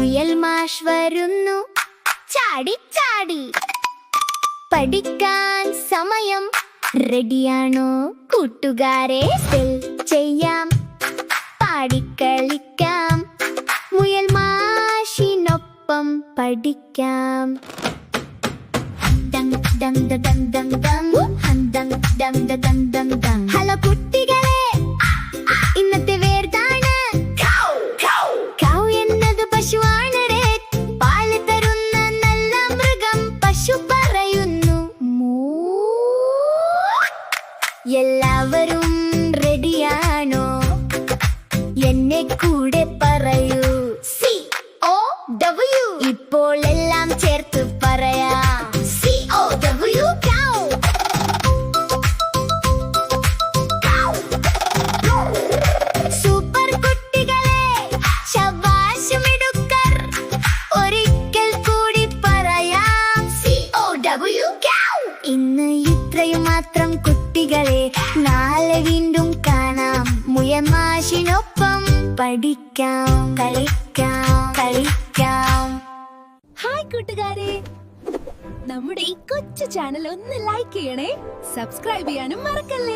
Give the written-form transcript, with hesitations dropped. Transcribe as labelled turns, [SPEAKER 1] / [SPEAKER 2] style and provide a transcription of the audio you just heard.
[SPEAKER 1] മുയൽ മാഷ് വരുന്നു ചാടി ചാടി. പഠിക്കാൻ സമയം റെഡിയാണോ കൂട്ടുകാരെ? സ്പെൽ ചെയ്യാം, പാടിക്കളിക്കാം, മുയൽ മാഷിനൊപ്പം പഠിക്കാം. ഹലോ കുട്ടികളെ, ഇന്നത്തെ വേർതാണ് കൗ എന്നത് പശുവാണ്. പാല് തരുന്ന നല്ല മൃഗം. പശു പറയുന്നു മൂ. എല്ലാവരും റെഡിയാണോ? എന്നെ കൂടെ പറയൂ. COW. ഇപ്പോൾ എല്ലാം ചേർത്ത് പറയാം. COW cow. സൂപ്പർ കുട്ടികളെ, ശബാശ് മിടുക്കർ. ഒരിക്കൽ കൂടി പറയാം. COW cow. ഇന്ന് ഇത്രയും മാത്രം കുട്ടികളെ. നാളെ വീണ്ടും കാണാം. മുയൽ മാഷിനൊപ്പം പഠിക്കാം, കളിക്കാം, കളിക്കാം.
[SPEAKER 2] ഹായ് കൂട്ടുകാരെ, നമ്മുടെ ഈ കൊച്ചു ചാനൽ ഒന്ന് ലൈക്ക് ചെയ്യണേ, സബ്സ്ക്രൈബ് ചെയ്യാനും മറക്കല്ലേ.